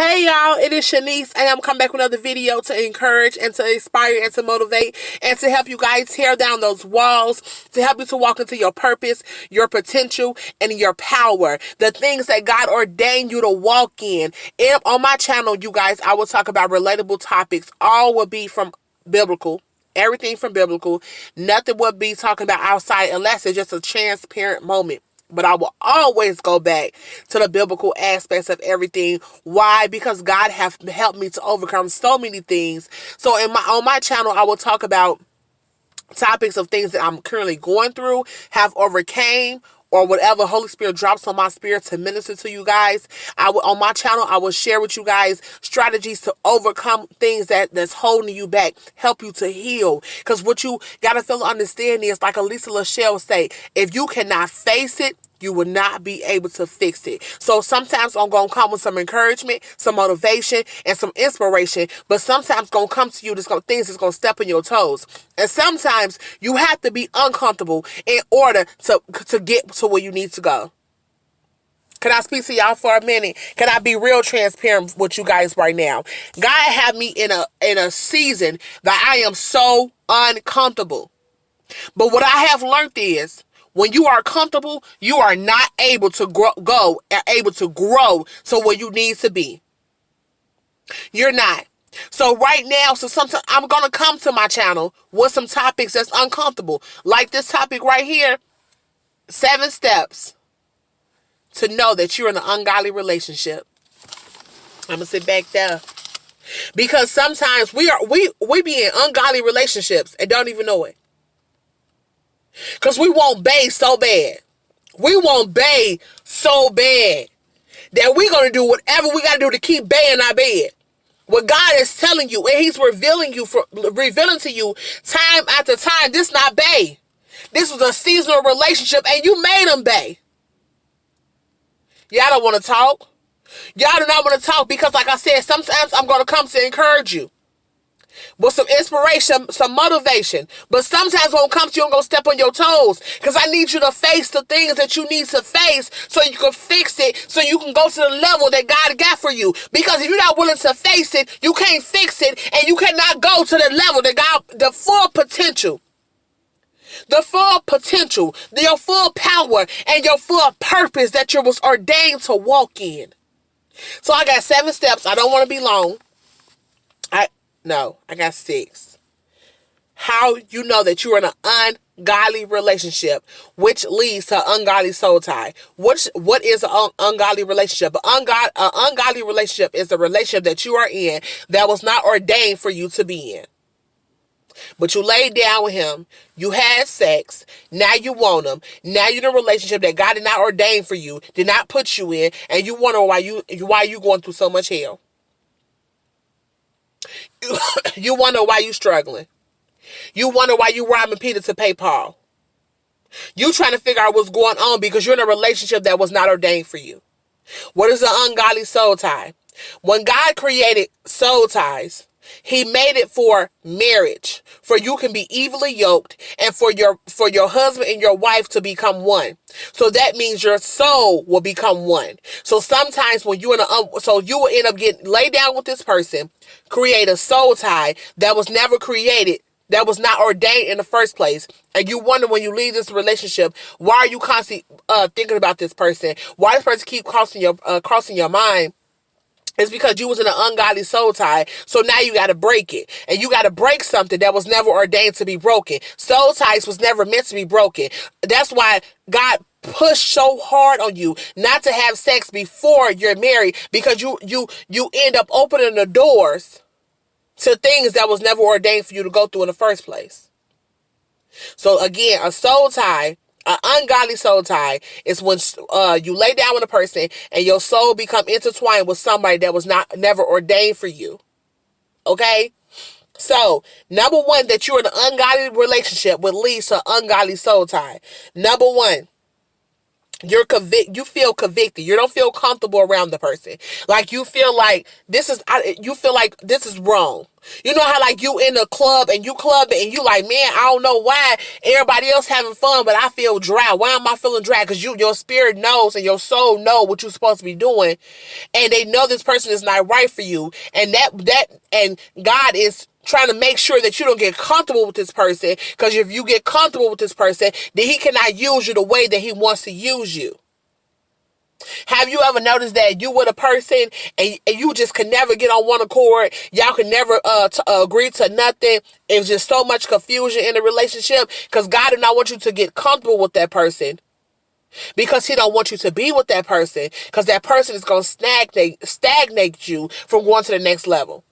Hey y'all, it is Shanice, and I'm coming back with another video to encourage and to inspire and to motivate and to help you guys tear down those walls, to help you to walk into your purpose, your potential, and your power. The things that God ordained you to walk in. And on my channel, you guys, I will talk about relatable topics. All will be from biblical. Everything from biblical. Nothing will be talking about outside unless it's just a transparent moment. But I will always go back to the biblical aspects of everything. Why? Because God have helped me to overcome so many things. So on my channel, I will talk about topics of things that I'm currently going through, have overcame, or whatever Holy Spirit drops on my spirit to minister to you guys. On my channel, I will share with you guys strategies to overcome things that's holding you back, help you to heal. Because what you gotta feel understand is, like Elisa Lachelle say, if you cannot face it, you will not be able to fix it. So sometimes I'm going to come with some encouragement, some motivation, and some inspiration. But sometimes going to come to you, things that's going to step on your toes. And sometimes you have to be uncomfortable in order to get to where you need to go. Can I speak to y'all for a minute? Can I be real transparent with you guys right now? God had me in a season that I am so uncomfortable. But what I have learned is, when you are comfortable, you are not able to grow to where you need to be. You're not. So right now, sometimes I'm going to come to my channel with some topics that's uncomfortable. Like this topic right here, 7 steps to know that you're in an ungodly relationship. I'm going to sit back there. Because sometimes we be in ungodly relationships and don't even know it. Because we want bae so bad. We want bae so bad that we're going to do whatever we got to do to keep bae in our bed. What God is telling you, and he's revealing to you time after time, this not bae. This was a seasonal relationship, and you made him bae. Y'all don't want to talk. Y'all do not want to talk because, like I said, sometimes I'm going to come to encourage you with some inspiration, some motivation. But sometimes when it comes to you, I'm going to step on your toes. Because I need you to face the things that you need to face so you can fix it, so you can go to the level that God got for you. Because if you're not willing to face it, you can't fix it, and you cannot go to the level that God, the full potential, your full power, and your full purpose that you was ordained to walk in. So I got 7 steps. I don't want to be long. I got 6. How you know that you're in an ungodly relationship, which leads to ungodly soul tie. What is an ungodly relationship? An ungodly relationship is a relationship that you are in that was not ordained for you to be in. But you laid down with him, you had sex, now you want him, now you're in a relationship that God did not ordain for you, did not put you in, and you wonder why you going through so much hell. You wonder why you struggling. You wonder why you robbing Peter to pay Paul. You trying to figure out what's going on because you're in a relationship that was not ordained for you. What is an ungodly soul tie? When God created soul ties, he made it for marriage, for you can be evenly yoked, and for your husband and your wife to become one. So that means your soul will become one. So sometimes when you're so you will end up getting laid down with this person, create a soul tie that was never created, that was not ordained in the first place, and you wonder when you leave this relationship, why are you constantly thinking about this person? Why this person keep crossing your mind? It's because you was in an ungodly soul tie, so now you got to break it. And you got to break something that was never ordained to be broken. Soul ties was never meant to be broken. That's why God pushed so hard on you not to have sex before you're married, because you end up opening the doors to things that was never ordained for you to go through in the first place. So again, a soul tie, an ungodly soul tie, is when you lay down with a person and your soul become intertwined with somebody that was never ordained for you. Okay? So, number 1, that you're in an ungodly relationship would lead to an ungodly soul tie. Number 1, You feel convicted. You don't feel comfortable around the person. Like you feel like you feel like this is wrong. You know how like you in a club and you clubbing and you like, man, I don't know why everybody else having fun, but I feel dry. Why am I feeling dry? Because your spirit knows and your soul know what you're supposed to be doing, and they know this person is not right for you, and and God is trying to make sure that you don't get comfortable with this person, because if you get comfortable with this person, then he cannot use you the way that he wants to use you. Have you ever noticed that you with a person and you just can never get on one accord? Y'all can never agree to nothing. It's just so much confusion in the relationship because God did not want you to get comfortable with that person, because he don't want you to be with that person, because that person is going to stagnate you from going to the next level.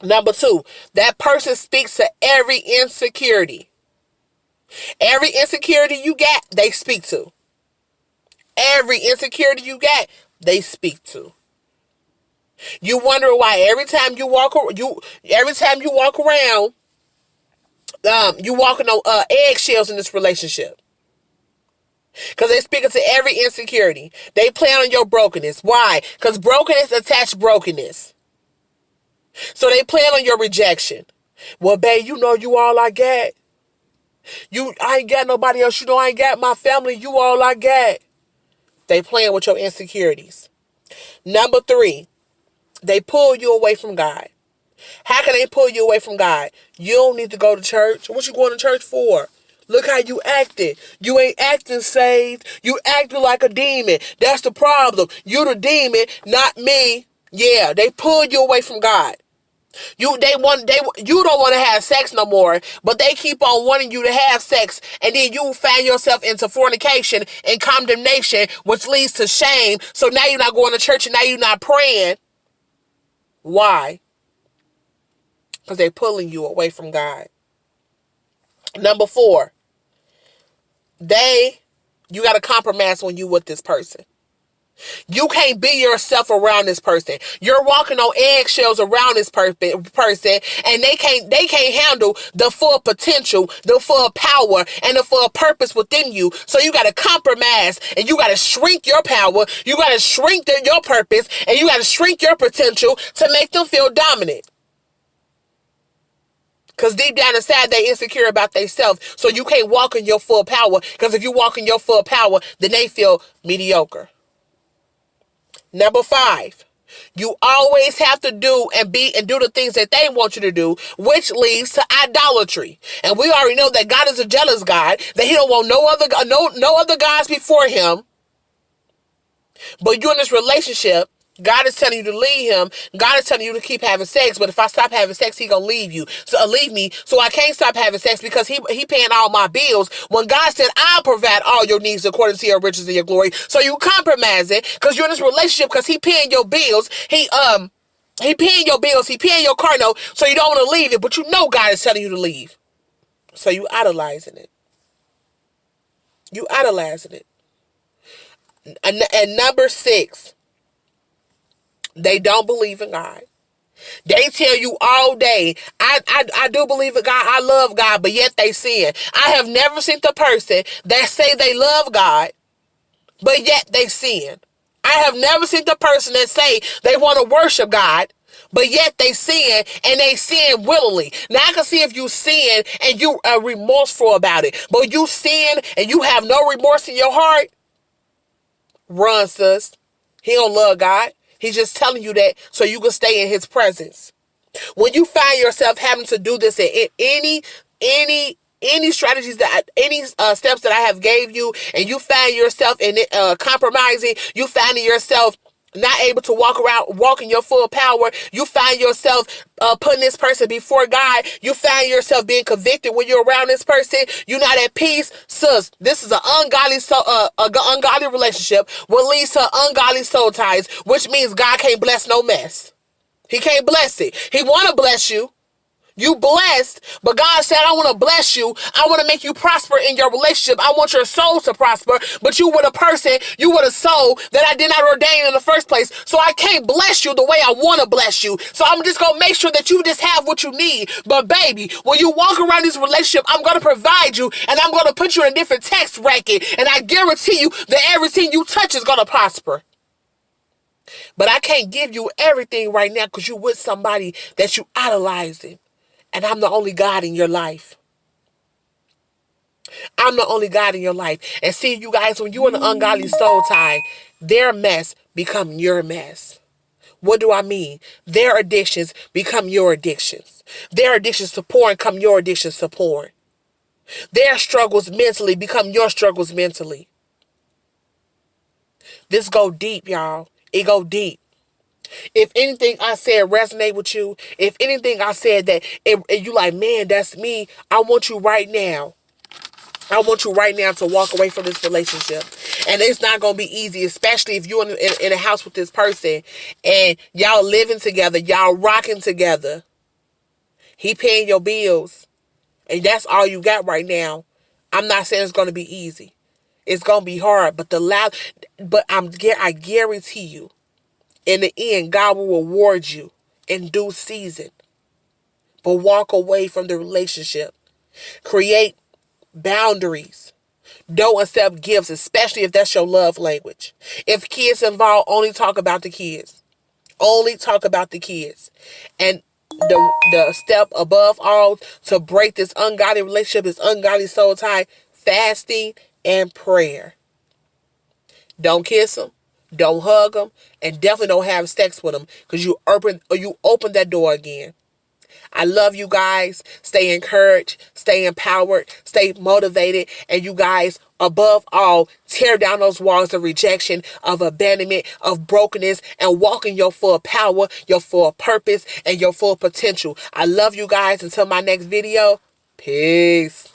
Number 2, that person speaks to every insecurity. Every insecurity you got, they speak to. Every insecurity you got, they speak to. You wonder why every time you walk around, you walking on eggshells in this relationship. Because they speaking to every insecurity. They plan on your brokenness. Why? Because brokenness attached brokenness. So they plan on your rejection. Well, babe, you know you all I got. I ain't got nobody else. You know I ain't got my family. You all I got. They playing with your insecurities. Number 3, they pull you away from God. How can they pull you away from God? You don't need to go to church. What you going to church for? Look how you acting. You ain't acting saved. You acting like a demon. That's the problem. You the demon, not me. Yeah, they pull you away from God. You don't want to have sex no more, but they keep on wanting you to have sex, and then you find yourself into fornication and condemnation, which leads to shame. So now you're not going to church and now you're not praying. Why? Because they're pulling you away from God. Number 4, you got to compromise when you with this person. You can't be yourself around this person. You're walking on eggshells around this person, and they can't handle the full potential, the full power, and the full purpose within you. So you got to compromise, and you got to shrink your power. You got to shrink your purpose, and you got to shrink your potential to make them feel dominant. Because deep down inside, they insecure about themselves. So you can't walk in your full power. Because if you walk in your full power, then they feel mediocre. Number 5, you always have to do the things that they want you to do, which leads to idolatry. And we already know that God is a jealous God, that he don't want no other gods before him. But you're in this relationship, God is telling you to leave him. God is telling you to keep having sex, but if I stop having sex, he gonna leave me. So I can't stop having sex because he paying all my bills. When God said, I'll provide all your needs according to your riches and your glory. So you compromising because you're in this relationship because he paying your bills. He paying your bills. He paying your car note. So you don't want to leave it, but you know God is telling you to leave. So you idolizing it. You idolizing it. And number 6. They don't believe in God. They tell you all day, I do believe in God, I love God, but yet they sin. I have never seen the person that say they love God, but yet they sin. I have never seen the person that say they want to worship God, but yet they sin, and they sin willingly. Now I can see if you sin and you are remorseful about it, but you sin and you have no remorse in your heart, run, sis. He don't love God. He's just telling you that so you can stay in his presence. When you find yourself having to do this in any strategies any steps that I have gave you, and you find yourself in it compromising, you finding yourself not able to walk in your full power, you find yourself putting this person before God, you find yourself being convicted when you're around this person, you're not at peace, sis, this is an ungodly relationship, what leads to ungodly soul ties, which means God can't bless no mess. He can't bless it. He want to bless you. You blessed, but God said, I want to bless you. I want to make you prosper in your relationship. I want your soul to prosper, but you were the person, you were the soul that I did not ordain in the first place. So I can't bless you the way I want to bless you. So I'm just going to make sure that you just have what you need. But baby, when you walk around this relationship, I'm going to provide you, and I'm going to put you in a different tax bracket. And I guarantee you that everything you touch is going to prosper. But I can't give you everything right now because you're with somebody that you idolizing. And I'm the only God in your life. I'm the only God in your life. And see, you guys, when you're in an ungodly soul tie, their mess become your mess. What do I mean? Their addictions become your addictions. Their addictions to porn become your addictions to porn. Their struggles mentally become your struggles mentally. This go deep, y'all. It go deep. If anything I said resonate with you, if anything I said that you like, man, that's me, I want you right now. I want you right now to walk away from this relationship. And it's not going to be easy, especially if you're in a house with this person and y'all living together, y'all rocking together. He paying your bills, and that's all you got right now. I'm not saying it's going to be easy. It's going to be hard, but I guarantee you, in the end, God will reward you in due season. But walk away from the relationship. Create boundaries. Don't accept gifts, especially if that's your love language. If kids involved, only talk about the kids. Only talk about the kids. And the step above all to break this ungodly relationship, this ungodly soul tie, fasting and prayer. Don't kiss them. Don't hug them, and definitely don't have sex with them, because you open that door again. I love you guys. Stay encouraged, stay empowered, stay motivated, and you guys, above all, tear down those walls of rejection, of abandonment, of brokenness, and walk in your full power, your full purpose, and your full potential. I love you guys. Until my next video, peace.